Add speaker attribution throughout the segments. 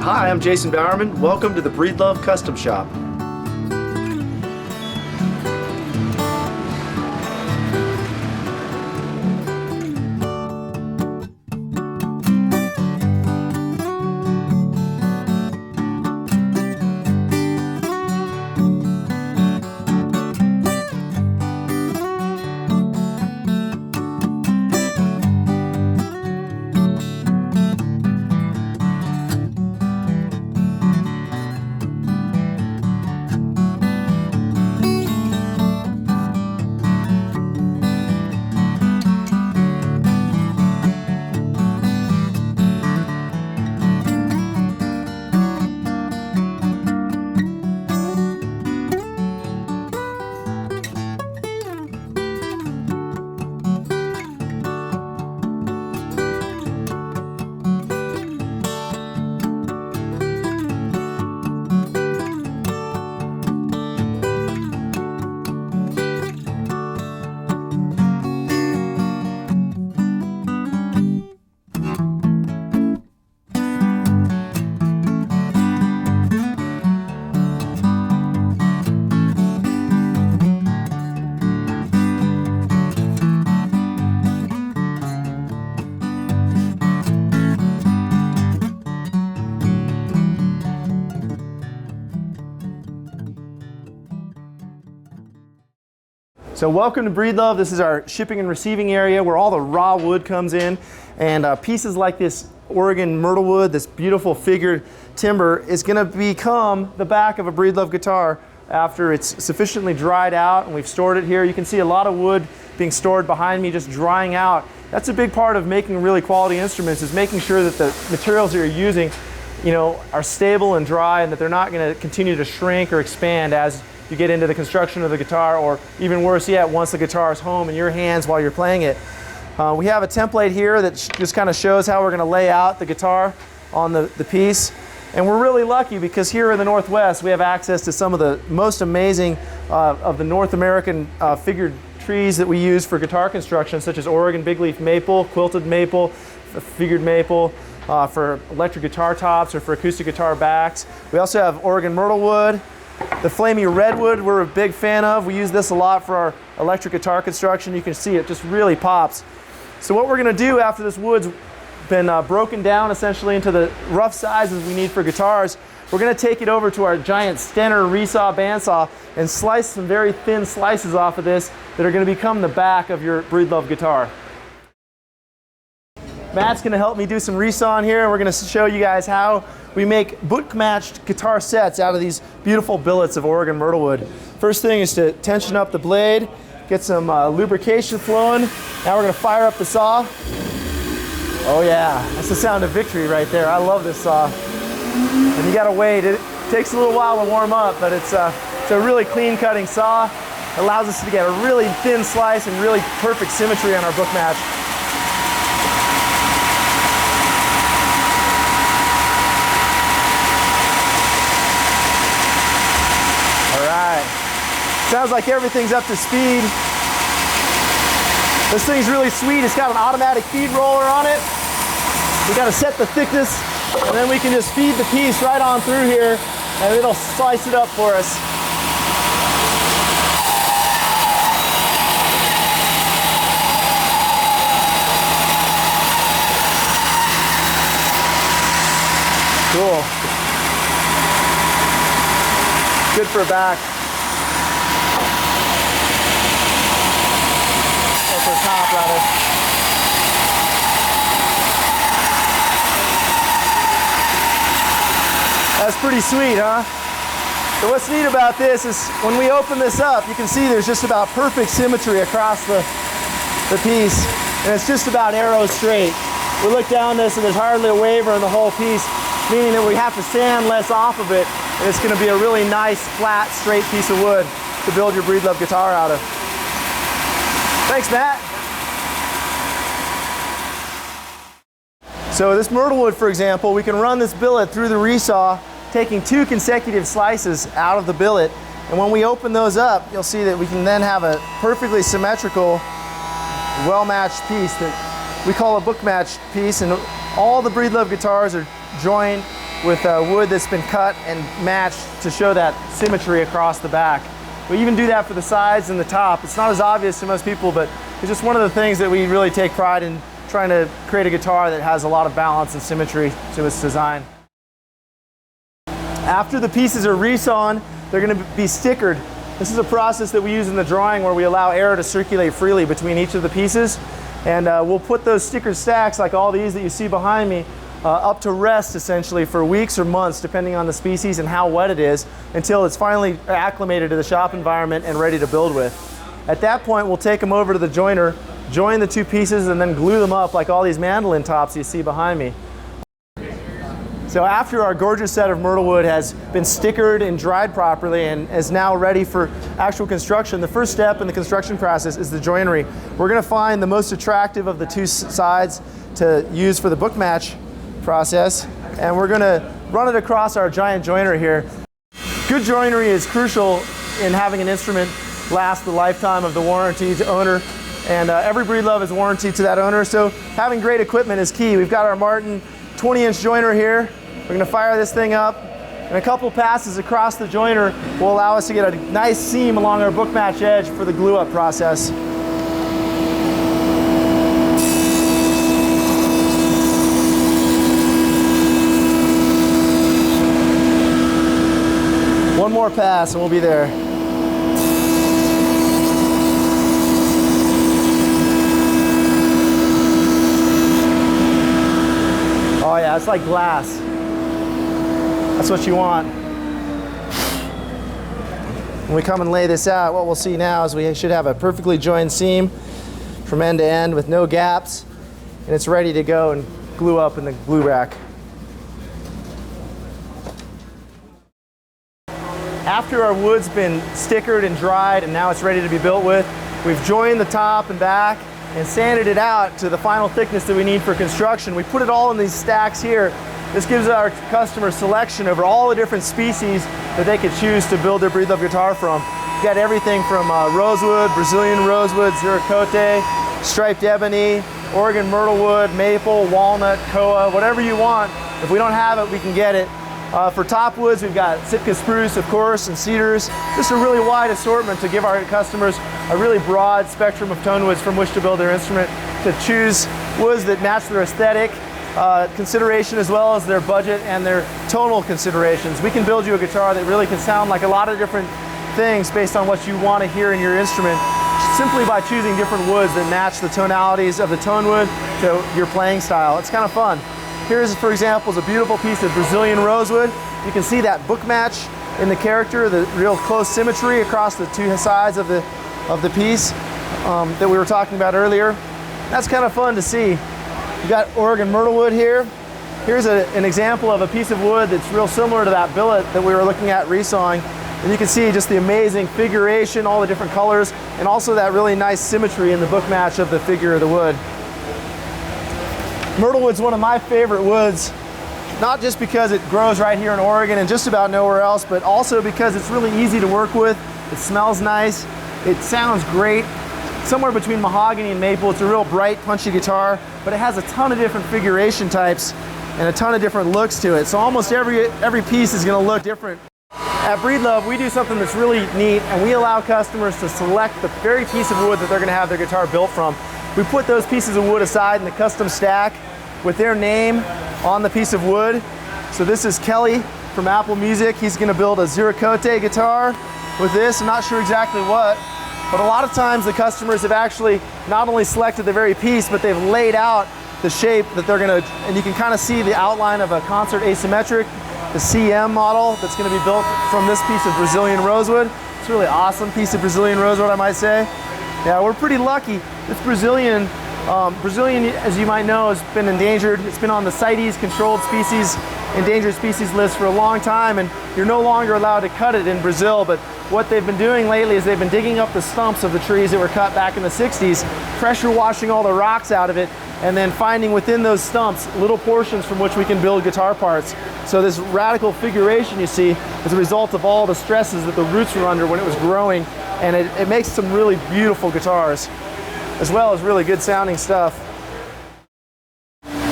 Speaker 1: Hi, I'm Jason Bowerman. Welcome to the Breedlove Custom Shop. So welcome to Breedlove. This is our shipping and receiving area where all the raw wood comes in, and pieces like this Oregon myrtle wood, this beautiful figured timber, is going to become the back of a Breedlove guitar after it's sufficiently dried out and we've stored it here. You can see a lot of wood being stored behind me, just drying out. That's a big part of making really quality instruments, is making sure that the materials that you're using, are stable and dry, and that they're not going to continue to shrink or expand as you get into the construction of the guitar, or even worse yet, once the guitar is home in your hands while you're playing it. We have a template here that just kind of shows how we're going to lay out the guitar on the piece. And we're really lucky because here in the Northwest we have access to some of the most amazing of the North American figured trees that we use for guitar construction, such as Oregon bigleaf maple, quilted maple, figured maple, for electric guitar tops or for acoustic guitar backs. We also have Oregon myrtle wood. The flamey redwood we're a big fan of. We use this a lot for our electric guitar construction. You can see it just really pops. So what we're going to do after this wood's been broken down essentially into the rough sizes we need for guitars, we're going to take it over to our giant Stenner Resaw bandsaw and slice some very thin slices off of this that are going to become the back of your Breedlove guitar. Matt's going to help me do some resawing here, and we're going to show you guys how we make book-matched guitar sets out of these beautiful billets of Oregon myrtle wood. First thing is to tension up the blade, get some lubrication flowing. Now we're going to fire up the saw. Oh yeah, that's the sound of victory right there. I love this saw. And you got to wait. It takes a little while to warm up, but it's a really clean-cutting saw. It allows us to get a really thin slice and really perfect symmetry on our book match. Sounds like everything's up to speed. This thing's really sweet. It's got an automatic feed roller on it. We got to set the thickness, and then we can just feed the piece right on through here, and it'll slice it up for us. Cool. Good for a back. Top rather. That's pretty sweet, huh? So what's neat about this is when we open this up, you can see there's just about perfect symmetry across the piece, and it's just about arrow straight. We look down this and there's hardly a waver in the whole piece, meaning that we have to sand less off of it, and it's going to be a really nice, flat, straight piece of wood to build your Breedlove guitar out of. Thanks, Matt. So this myrtle wood, for example, we can run this billet through the resaw, taking 2 consecutive slices out of the billet. And when we open those up, you'll see that we can then have a perfectly symmetrical, well-matched piece that we call a book match piece. And all the Breedlove guitars are joined with wood that's been cut and matched to show that symmetry across the back. We even do that for the sides and the top. It's not as obvious to most people, but it's just one of the things that we really take pride in, trying to create a guitar that has a lot of balance and symmetry to its design. After the pieces are resawn, they're going to be stickered. This is a process that we use in the drawing where we allow air to circulate freely between each of the pieces. And we'll put those stickered stacks, like all these that you see behind me, up to rest essentially for weeks or months, depending on the species and how wet it is, until it's finally acclimated to the shop environment and ready to build with. At that point, we'll take them over to the joiner, join the two pieces, and then glue them up like all these mandolin tops you see behind me. So after our gorgeous set of myrtle wood has been stickered and dried properly and is now ready for actual construction, the first step in the construction process is the joinery. We're going to find the most attractive of the two sides to use for the book match process, and we're going to run it across our giant joiner here. Good joinery is crucial in having an instrument last the lifetime of the warranty to owner, and every Breedlove is warranty to that owner, so having great equipment is key. We've got our Martin 20-inch joiner here. We're going to fire this thing up, and a couple passes across the joiner will allow us to get a nice seam along our book match edge for the glue up process. One more pass and we'll be there. Oh yeah, it's like glass. That's what you want. When we come and lay this out, what we'll see now is we should have a perfectly joined seam from end to end with no gaps, and it's ready to go and glue up in the glue rack. After our wood's been stickered and dried and now it's ready to be built with, we've joined the top and back and sanded it out to the final thickness that we need for construction. We put it all in these stacks here. This gives our customer selection over all the different species that they could choose to build their Breedlove guitar from. You've got everything from rosewood, Brazilian rosewood, ziricote, striped ebony, Oregon myrtle wood, maple, walnut, koa, whatever you want. If we don't have it, we can get it. For top woods, we've got Sitka spruce, of course, and cedars. Just a really wide assortment to give our customers a really broad spectrum of tone woods from which to build their instrument, to choose woods that match their aesthetic consideration as well as their budget and their tonal considerations. We can build you a guitar that really can sound like a lot of different things based on what you want to hear in your instrument, simply by choosing different woods that match the tonalities of the tone wood to your playing style. It's kind of fun. Here's, for example, is a beautiful piece of Brazilian rosewood. You can see that book match in the character, the real close symmetry across the two sides of the piece that we were talking about earlier. That's kind of fun to see. We've got Oregon myrtle wood here. Here's an example of a piece of wood that's real similar to that billet that we were looking at resawing. And you can see just the amazing figuration, all the different colors, and also that really nice symmetry in the book match of the figure of the wood. Myrtle wood's one of my favorite woods, not just because it grows right here in Oregon and just about nowhere else, but also because it's really easy to work with. It smells nice. It sounds great. Somewhere between mahogany and maple. It's a real bright, punchy guitar, but it has a ton of different figuration types and a ton of different looks to it. So almost every piece is going to look different. At Breedlove, we do something that's really neat, and we allow customers to select the very piece of wood that they're going to have their guitar built from. We put those pieces of wood aside in the custom stack with their name on the piece of wood. So this is Kelly from Apple Music. He's going to build a ziricote guitar with this. I'm not sure exactly what. But a lot of times the customers have actually not only selected the very piece, but they've laid out the shape that they're going to, and you can kind of see the outline of a concert asymmetric, the CM model that's going to be built from this piece of Brazilian rosewood. It's a really awesome piece of Brazilian rosewood, I might say. Yeah, we're pretty lucky. This Brazilian, as you might know, has been endangered. It's been on the CITES controlled species, endangered species list for a long time, and you're no longer allowed to cut it in Brazil. But what they've been doing lately is they've been digging up the stumps of the trees that were cut back in the 60s, pressure washing all the rocks out of it, and then finding within those stumps little portions from which we can build guitar parts. So this radical figuration you see is a result of all the stresses that the roots were under when it was growing, and it makes some really beautiful guitars, as well as really good sounding stuff.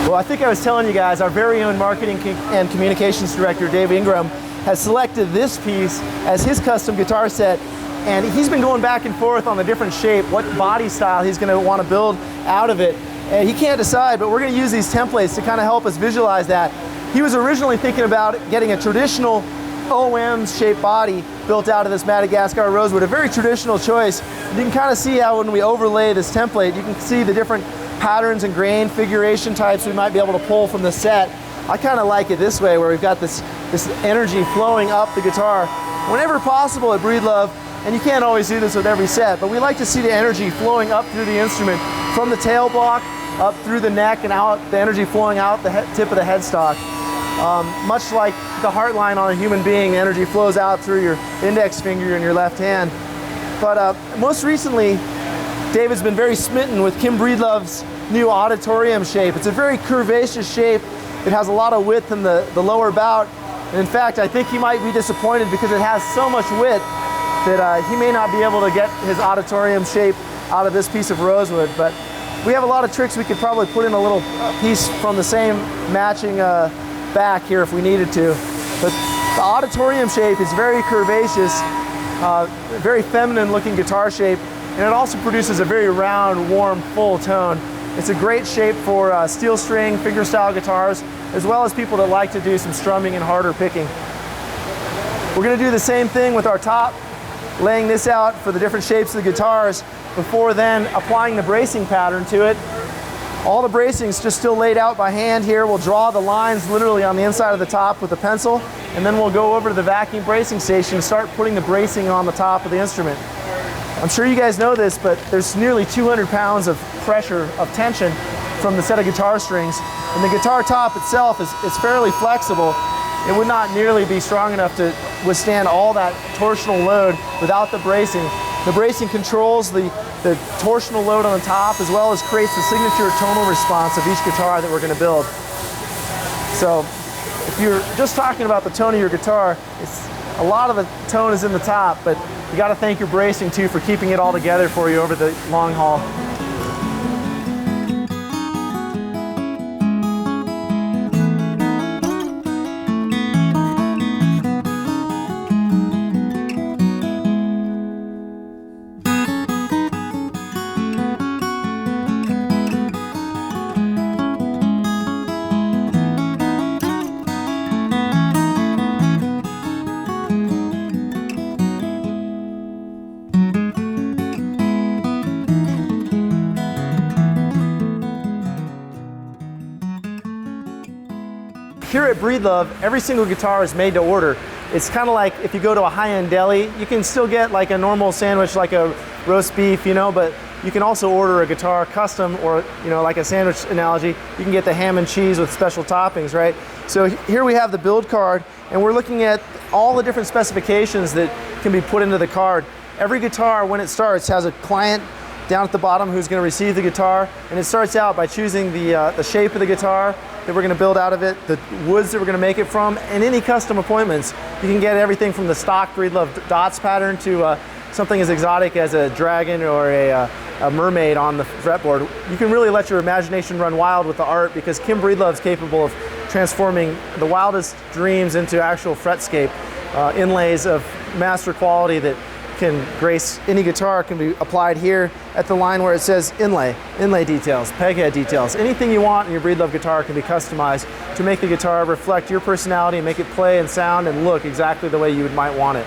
Speaker 1: Well, I think I was telling you guys, our very own marketing and communications director, Dave Ingram, has selected this piece as his custom guitar set, and he's been going back and forth on the different shape, what body style he's going to want to build out of it. And he can't decide, but we're going to use these templates to kind of help us visualize that. He was originally thinking about getting a traditional OM-shaped body built out of this Madagascar rosewood, a very traditional choice. You can kind of see how when we overlay this template, you can see the different patterns and grain figuration types we might be able to pull from the set. I kind of like it this way, where we've got this energy flowing up the guitar. Whenever possible at Breedlove, and you can't always do this with every set, but we like to see the energy flowing up through the instrument from the tail block, up through the neck and out, the energy flowing out the tip of the headstock. Much like the heart line on a human being, the energy flows out through your index finger and your left hand. But most recently, David's been very smitten with Kim Breedlove's new auditorium shape. It's a very curvaceous shape. It has a lot of width in the lower bout. And in fact, I think he might be disappointed because it has so much width that he may not be able to get his auditorium shape out of this piece of rosewood. But we have a lot of tricks we could probably put in a little piece from the same matching back here if we needed to. But the auditorium shape is very curvaceous, very feminine looking guitar shape, and it also produces a very round, warm, full tone. It's a great shape for steel string, fingerstyle guitars, as well as people that like to do some strumming and harder picking. We're going to do the same thing with our top, laying this out for the different shapes of the guitars before then applying the bracing pattern to it. All the bracing's just still laid out by hand here. We'll draw the lines literally on the inside of the top with a pencil, and then we'll go over to the vacuum bracing station and start putting the bracing on the top of the instrument. I'm sure you guys know this, but there's nearly 200 pounds of pressure, of tension from the set of guitar strings, and the guitar top itself is fairly flexible. It would not nearly be strong enough to withstand all that torsional load without the bracing. The bracing controls the torsional load on the top, as well as creates the signature tonal response of each guitar that we're going to build. So if you're just talking about the tone of your guitar, a lot of the tone is in the top, but you got to thank your bracing too for keeping it all together for you over the long haul. Here at Breedlove, every single guitar is made to order. It's kind of like if you go to a high-end deli, you can still get like a normal sandwich, like a roast beef, you know, but you can also order a guitar custom, or, you know, like a sandwich analogy, you can get the ham and cheese with special toppings, right? So here we have the build card, and we're looking at all the different specifications that can be put into the card. Every guitar, when it starts, has a client down at the bottom who's going to receive the guitar, and it starts out by choosing the shape of the guitar that we're going to build out of it, the woods that we're going to make it from, and any custom appointments. You can get everything from the stock Breedlove dots pattern to something as exotic as a dragon or a mermaid on the fretboard. You can really let your imagination run wild with the art, because Kim Breedlove's capable of transforming the wildest dreams into actual fretscape inlays of master quality that can grace any guitar. Can be applied here at the line where it says inlay details, peghead details. Anything you want in your Breedlove guitar can be customized to make the guitar reflect your personality and make it play and sound and look exactly the way you might want it.